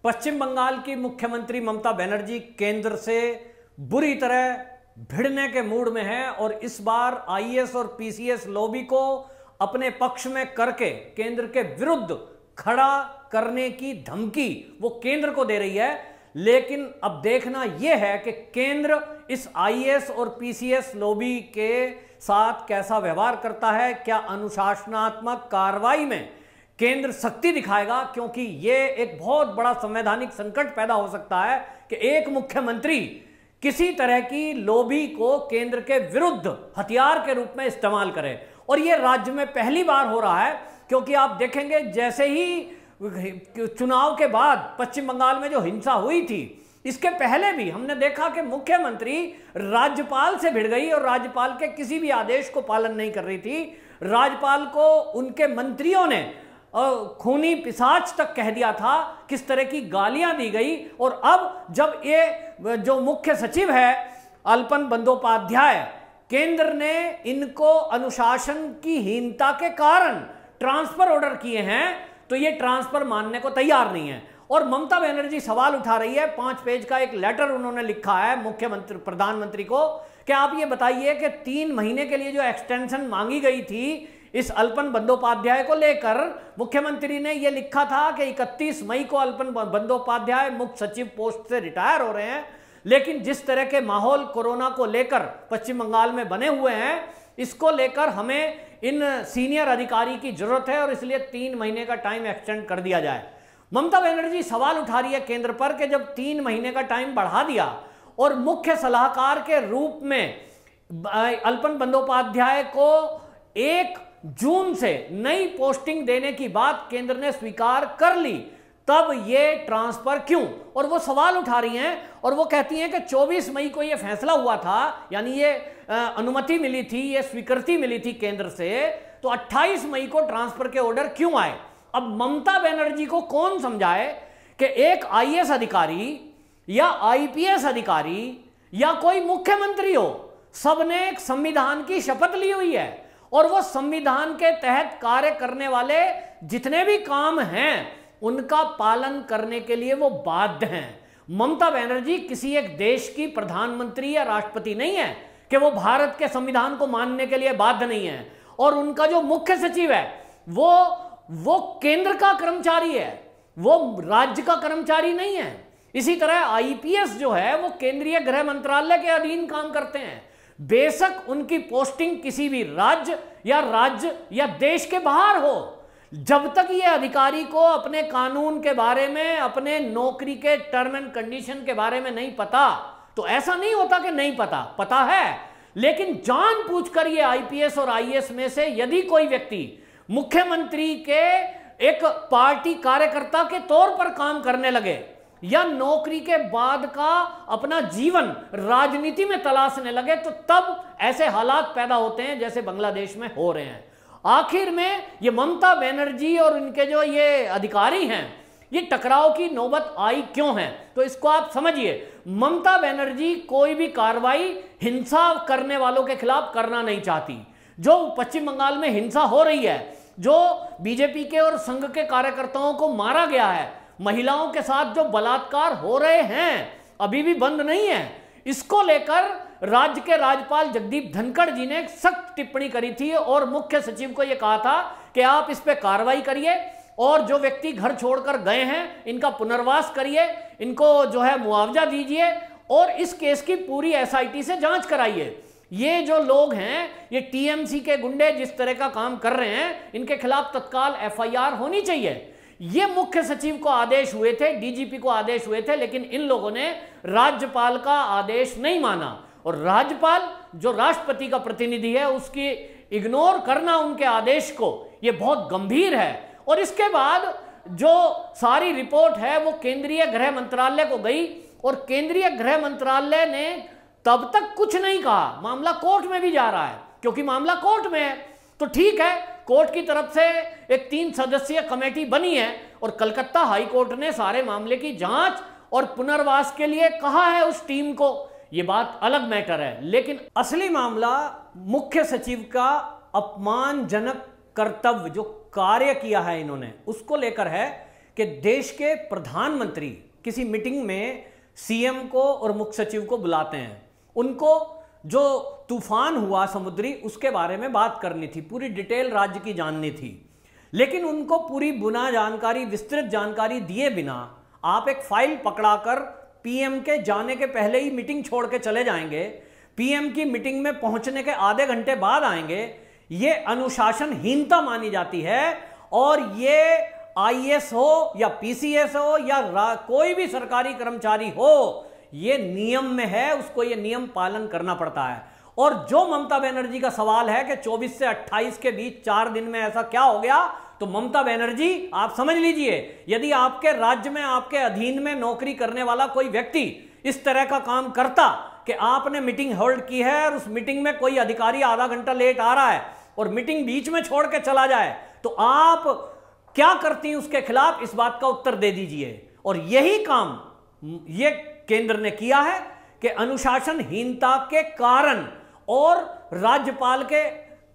पश्चिम बंगाल की मुख्यमंत्री ममता बनर्जी केंद्र से बुरी तरह भिड़ने के मूड में है और इस बार आईएएस और पीसीएस लॉबी को अपने पक्ष में करके केंद्र के विरुद्ध खड़ा करने की धमकी वो केंद्र को दे रही है। लेकिन अब देखना यह है कि केंद्र इस आईएएस और पीसीएस लॉबी के साथ कैसा व्यवहार करता है। क्या अनुशासनात्मक कार्रवाई में केंद्र सख्ती दिखाएगा, क्योंकि यह एक बहुत बड़ा संवैधानिक संकट पैदा हो सकता है कि एक मुख्यमंत्री किसी तरह की लॉबी को केंद्र के विरुद्ध हथियार के रूप में इस्तेमाल करे। और यह राज्य में पहली बार हो रहा है, क्योंकि आप देखेंगे जैसे ही चुनाव के बाद पश्चिम बंगाल में जो हिंसा हुई थी, इसके पहले भी हमने देखा कि मुख्यमंत्री राज्यपाल से भिड़ गई और राज्यपाल के किसी भी आदेश को पालन नहीं कर रही थी। राज्यपाल को उनके मंत्रियों ने खूनी पिशाच तक कह दिया था, किस तरह की गालियां दी गई। और अब जब ये जो मुख्य सचिव है अल्पन बंदोपाध्याय, केंद्र ने इनको अनुशासन की हीनता के कारण ट्रांसफर ऑर्डर किए हैं, तो ये ट्रांसफर मानने को तैयार नहीं है। और ममता बनर्जी सवाल उठा रही है, 5 पेज का एक लेटर उन्होंने लिखा है मुख्यमंत्री प्रधानमंत्री को कि आप ये बताइए कि 3 महीने के लिए जो एक्सटेंशन मांगी गई थी इस अल्पन बंदोपाध्याय को लेकर, मुख्यमंत्री ने यह लिखा था कि 31 मई को अल्पन बंदोपाध्याय मुख्य सचिव पोस्ट से रिटायर हो रहे हैं। लेकिन जिस तरह के माहौल कोरोना को लेकर पश्चिम बंगाल में बने हुए हैं, इसको लेकर हमें इन सीनियर अधिकारी की जरूरत है और इसलिए 3 महीने का टाइम एक्सटेंड कर दिया जाए। ममता बनर्जी सवाल उठा रही है केंद्र पर कि जब 3 महीने का टाइम बढ़ा दिया और मुख्य सलाहकार के रूप में अल्पन बंदोपाध्याय को 1 जून से नई पोस्टिंग देने की बात केंद्र ने स्वीकार कर ली, तब ये ट्रांसफर क्यों? और वो सवाल उठा रही हैं और वो कहती हैं कि 24 मई को ये फैसला हुआ था, यानी ये अनुमति मिली थी, ये स्वीकृति मिली थी केंद्र से, तो 28 मई को ट्रांसफर के ऑर्डर क्यों आए? अब ममता बनर्जी को कौन समझाए कि एक आईएएस अधिकारी या आईपीएस अधिकारी या कोई मुख्यमंत्री हो, सबने एक संविधान की शपथ ली हुई है और वो संविधान के तहत कार्य करने वाले जितने भी काम हैं उनका पालन करने के लिए वो बाध्य हैं। ममता बनर्जी किसी एक देश की प्रधानमंत्री या राष्ट्रपति नहीं है कि वो भारत के संविधान को मानने के लिए बाध्य नहीं है। और उनका जो मुख्य सचिव है वो केंद्र का कर्मचारी है, वो राज्य का कर्मचारी नहीं है। इसी तरह आईपीएस जो है वो केंद्रीय गृह मंत्रालय के अधीन काम करते हैं, बेशक उनकी पोस्टिंग किसी भी राज्य या देश के बाहर हो। जब तक ये अधिकारी को अपने कानून के बारे में, अपने नौकरी के टर्म एंड कंडीशन के बारे में नहीं पता, तो ऐसा नहीं होता कि नहीं पता है। लेकिन जानबूझकर ये आईपीएस और आईएएस में से यदि कोई व्यक्ति मुख्यमंत्री के एक पार्टी कार्यकर्ता के तौर पर काम करने लगे या नौकरी के बाद का अपना जीवन राजनीति में तलाशने लगे, तो तब ऐसे हालात पैदा होते हैं जैसे बांग्लादेश में हो रहे हैं। आखिर में ये ममता बनर्जी और इनके जो ये अधिकारी हैं, ये टकराव की नौबत आई क्यों है? तो इसको आप समझिए, ममता बनर्जी कोई भी कार्रवाई हिंसा करने वालों के खिलाफ करना नहीं चाहती। जो पश्चिम बंगाल में हिंसा हो रही है, जो बीजेपी के और संघ के कार्यकर्ताओं को मारा गया है, महिलाओं के साथ जो बलात्कार हो रहे हैं, अभी भी बंद नहीं है। इसको लेकर राज्य के राज्यपाल जगदीप धनखड़ जी ने एक सख्त टिप्पणी करी थी और मुख्य सचिव को यह कहा था कि आप इस पे कार्रवाई करिए और जो व्यक्ति घर छोड़कर गए हैं इनका पुनर्वास करिए, इनको जो है मुआवजा दीजिए और इस केस की पूरी एसआईटी से जांच कराइए। ये जो लोग हैं, ये टीएमसी के गुंडे जिस तरह का काम कर रहे हैं, इनके खिलाफ तत्काल एफआईआर होनी चाहिए। ये मुख्य सचिव को आदेश हुए थे, डीजीपी को आदेश हुए थे, लेकिन इन लोगों ने राज्यपाल का आदेश नहीं माना। और राज्यपाल जो राष्ट्रपति का प्रतिनिधि है, उसकी इग्नोर करना उनके आदेश को, ये बहुत गंभीर है। और इसके बाद जो सारी रिपोर्ट है वो केंद्रीय गृह मंत्रालय को गई और केंद्रीय गृह मंत्रालय ने तब तक कुछ नहीं कहा। मामला कोर्ट में भी जा रहा है, क्योंकि मामला कोर्ट में है। तो ठीक है, कोर्ट की तरफ से एक 3 सदस्यीय कमेटी बनी है और कलकत्ता हाई कोर्ट ने सारे मामले की जांच और पुनर्वास के लिए कहा है उस टीम को, ये बात अलग मैटर है। लेकिन असली मामला मुख्य सचिव का अपमानजनक कर्तव्य जो कार्य किया है इन्होंने, उसको लेकर है कि देश के प्रधानमंत्री किसी मीटिंग में सीएम को और मुख्य सचिव को बुलाते हैं, उनको जो तूफान हुआ समुद्री उसके बारे में बात करनी थी, पूरी डिटेल राज्य की जाननी थी, लेकिन उनको पूरी बुना जानकारी, विस्तृत जानकारी दिए बिना आप एक फाइल पकड़ाकर पीएम के जाने के पहले ही मीटिंग छोड़ के चले जाएंगे, पीएम की मीटिंग में पहुंचने के आधे घंटे बाद आएंगे, ये अनुशासनहीनता मानी जाती है। और ये आईएएस हो या पीसीएस हो या कोई भी सरकारी कर्मचारी हो, ये नियम में है, उसको ये नियम पालन करना पड़ता है। और जो ममता बनर्जी का सवाल है कि 24 से 28 के बीच 4 दिन में ऐसा क्या हो गया, तो ममता बनर्जी आप समझ लीजिए, यदि आपके राज्य में आपके अधीन में नौकरी करने वाला कोई व्यक्ति इस तरह का काम करता कि आपने मीटिंग होल्ड की है और उस मीटिंग में कोई अधिकारी आधा घंटा लेट आ रहा है और मीटिंग बीच में छोड़ के चला जाए, तो आप क्या करती उसके खिलाफ, इस बात का उत्तर दे दीजिए। और यही काम ये केंद्र ने किया है कि अनुशासनहीनता के कारण और राज्यपाल के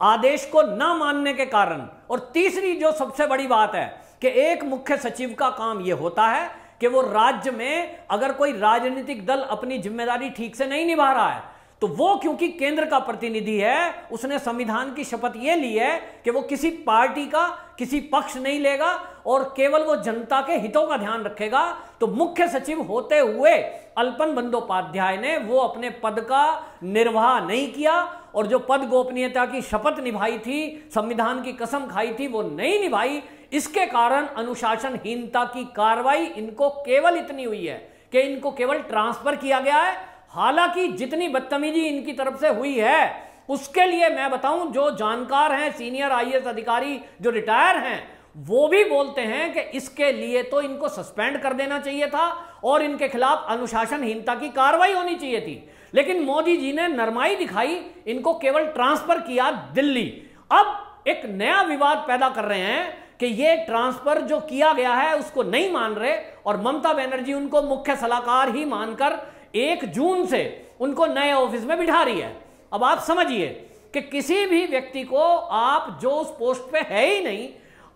आदेश को न मानने के कारण, और तीसरी जो सबसे बड़ी बात है कि एक मुख्य सचिव का काम यह होता है कि वो राज्य में अगर कोई राजनीतिक दल अपनी जिम्मेदारी ठीक से नहीं निभा रहा है, तो वो क्योंकि केंद्र का प्रतिनिधि है, उसने संविधान की शपथ ये ली है कि वो किसी पार्टी का किसी पक्ष नहीं लेगा और केवल वो जनता के हितों का ध्यान रखेगा। तो मुख्य सचिव होते हुए अल्पन बंदोपाध्याय ने वो अपने पद का निर्वाह नहीं किया और जो पद गोपनीयता की शपथ निभाई थी, संविधान की कसम खाई थी, वो नहीं निभाई। इसके कारण अनुशासनहीनता की कार्रवाई इनको केवल इतनी हुई है कि इनको केवल ट्रांसफर किया गया है। हालांकि जितनी बदतमीजी इनकी तरफ से हुई है उसके लिए मैं बताऊं, जो जानकार हैं, सीनियर आईएएस अधिकारी जो रिटायर हैं, वो भी बोलते हैं कि इसके लिए तो इनको सस्पेंड कर देना चाहिए था और इनके खिलाफ अनुशासनहीनता की कार्रवाई होनी चाहिए थी। लेकिन मोदी जी ने नरमाई दिखाई, इनको केवल ट्रांसफर किया दिल्ली। अब एक नया विवाद पैदा कर रहे हैं कि ये ट्रांसफर जो किया गया है उसको नहीं मान रहे और ममता बनर्जी उनको मुख्य सलाहकार ही मानकर 1 जून से उनको नए ऑफिस में बिठा रही है। अब आप समझिए कि किसी भी व्यक्ति को आप जो उस पोस्ट पे है ही नहीं,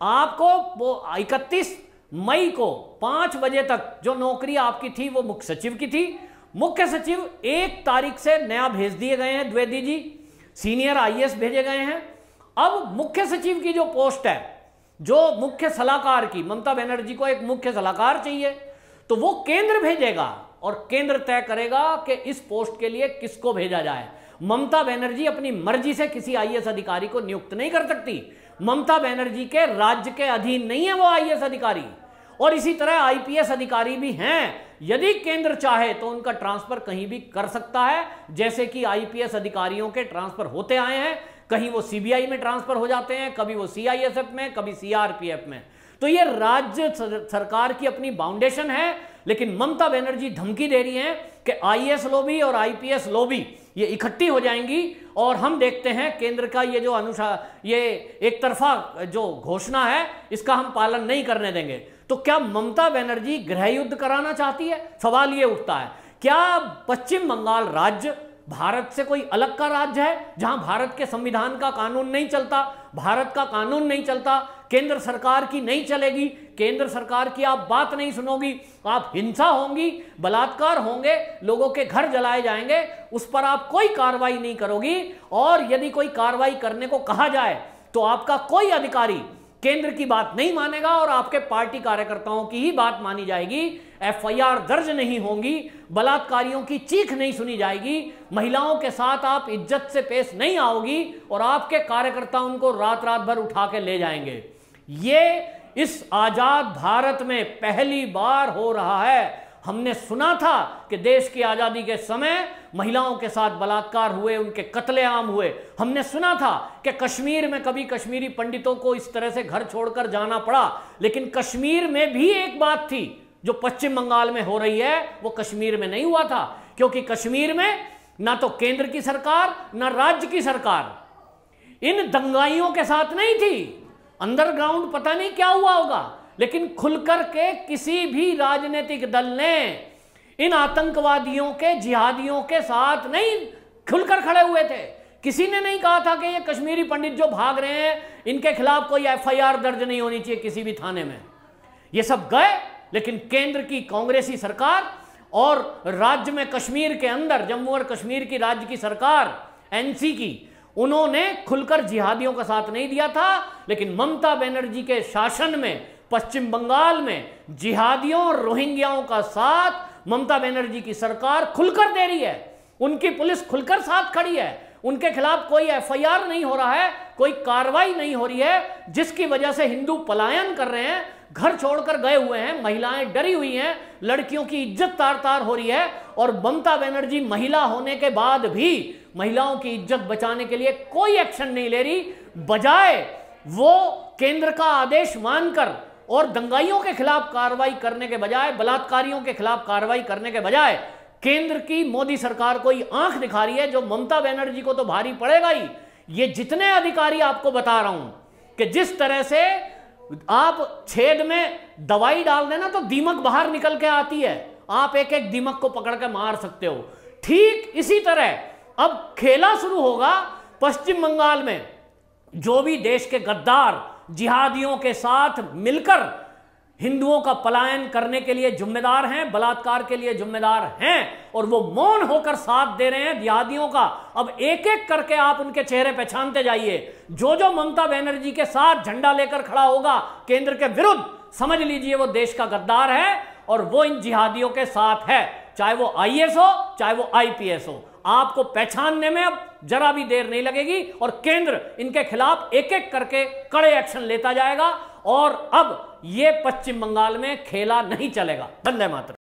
आपको 31 मई को 5 बजे तक जो नौकरी आपकी थी वो मुख्य सचिव की थी। मुख्य सचिव 1 तारीख से नया भेज दिए गए हैं, द्विवेदी जी, सीनियर आईएएस भेजे गए हैं। अब मुख्य सचिव की जो पोस्ट है, जो मुख्य सलाहकार की, ममता बनर्जी को एक मुख्य सलाहकार चाहिए, तो वो केंद्र भेजेगा और केंद्र तय करेगा कि इस पोस्ट के लिए किसको भेजा जाए। ममता बनर्जी अपनी मर्जी से किसी आईएएस अधिकारी को नियुक्त नहीं कर सकती। ममता बनर्जी के राज्य के अधीन नहीं है वो आईएएस अधिकारी। और इसी तरह आईपीएस अधिकारी भी हैं, यदि केंद्र चाहे तो उनका ट्रांसफर कहीं भी कर सकता है, जैसे कि आईपीएस अधिकारियों के ट्रांसफर होते आए हैं। कहीं वो सीबीआई में ट्रांसफर हो जाते हैं, कभी वो सीआईएसएफ में, कभी सीआरपीएफ में। तो ये राज्य सरकार की अपनी बाउंडेशन है, लेकिन ममता बनर्जी धमकी दे रही हैं कि आईएएस लॉबी और आईपीएस लॉबी ये इकट्ठी हो जाएंगी और हम देखते हैं केंद्र का ये जो ये एक तरफा जो घोषणा है इसका हम पालन नहीं करने देंगे। तो क्या ममता बनर्जी गृह युद्ध कराना चाहती है? सवाल ये उठता है, क्या पश्चिम बंगाल राज्य भारत से कोई अलग का राज्य है जहां भारत के संविधान का कानून नहीं चलता, भारत का कानून नहीं चलता, केंद्र सरकार की नहीं चलेगी, केंद्र सरकार की आप बात नहीं सुनोगी, आप हिंसा होंगी, बलात्कार होंगे, लोगों के घर जलाए जाएंगे, उस पर आप कोई कार्रवाई नहीं करोगी। और यदि कोई कार्रवाई करने को कहा जाए तो आपका कोई अधिकारी केंद्र की बात नहीं मानेगा और आपके पार्टी कार्यकर्ताओं की ही बात मानी जाएगी। एफआईआर दर्ज नहीं होंगी, बलात्कारियों की चीख नहीं सुनी जाएगी, महिलाओं के साथ आप इज्जत से पेश नहीं आओगी और आपके कार्यकर्ता उनको रात रात भर उठा के ले जाएंगे। ये इस आजाद भारत में पहली बार हो रहा है। हमने सुना था कि देश की आजादी के समय महिलाओं के साथ बलात्कार हुए, उनके कत्लेआम हुए। हमने सुना था कि कश्मीर में कभी कश्मीरी पंडितों को इस तरह से घर छोड़कर जाना पड़ा, लेकिन कश्मीर में भी एक बात थी जो पश्चिम बंगाल में हो रही है वो कश्मीर में नहीं हुआ था, क्योंकि कश्मीर में ना तो केंद्र की सरकार ना राज्य की सरकार इन दंगाइयों के साथ नहीं थी। अंडरग्राउंड पता नहीं क्या हुआ होगा, लेकिन खुलकर के किसी भी राजनीतिक दल ने इन आतंकवादियों के, जिहादियों के साथ नहीं खुलकर खड़े हुए थे। किसी ने नहीं कहा था कि ये कश्मीरी पंडित जो भाग रहे हैं इनके खिलाफ कोई एफआईआर दर्ज नहीं होनी चाहिए किसी भी थाने में। ये सब गए, लेकिन केंद्र की कांग्रेसी सरकार और राज्य में कश्मीर के अंदर जम्मू और कश्मीर की राज्य की सरकार एनसी की, उन्होंने खुलकर जिहादियों का साथ नहीं दिया था। लेकिन ममता बनर्जी के शासन में पश्चिम बंगाल में जिहादियों और रोहिंग्याओं का साथ ममता बनर्जी की सरकार खुलकर दे रही है। उनकी पुलिस खुलकर साथ खड़ी है, उनके खिलाफ कोई एफआईआर नहीं हो रहा है, कोई कार्रवाई नहीं हो रही है, जिसकी वजह से हिंदू पलायन कर रहे हैं, घर छोड़कर गए हुए हैं, महिलाएं डरी हुई हैं, लड़कियों की इज्जत तार तार हो रही है। और ममता बनर्जी महिला होने के बाद भी महिलाओं की इज्जत बचाने के लिए कोई एक्शन नहीं ले रही, बजाय वो केंद्र का आदेश मानकर और दंगाइयों के खिलाफ कार्रवाई करने के बजाय, बलात्कारियों के खिलाफ कार्रवाई करने के बजाय केंद्र की मोदी सरकार को ही आंख दिखा रही है, जो ममता बनर्जी को तो भारी पड़ेगा ही। ये जितने अधिकारी आपको बता रहा हूं कि जिस तरह से आप छेद में दवाई डाल देना तो दीमक बाहर निकल के आती है, आप एक एक दीमक को पकड़ के मार सकते हो, ठीक इसी तरह अब खेला शुरू होगा पश्चिम बंगाल में। जो भी देश के गद्दार जिहादियों के साथ मिलकर हिंदुओं का पलायन करने के लिए जिम्मेदार हैं, बलात्कार के लिए जिम्मेदार हैं, और वो मौन होकर साथ दे रहे हैं जिहादियों का, अब एक एक करके आप उनके चेहरे पहचानते जाइए। जो जो ममता बनर्जी के साथ झंडा लेकर खड़ा होगा केंद्र के विरुद्ध, समझ लीजिए वो देश का गद्दार है और वो इन जिहादियों के साथ है, चाहे वो आईएएस हो चाहे वो आईपीएस हो। आपको पहचानने में अब जरा भी देर नहीं लगेगी और केंद्र इनके खिलाफ एक एक करके कड़े एक्शन लेता जाएगा। और अब ये पश्चिम बंगाल में खेला नहीं चलेगा। वंदे मातरम।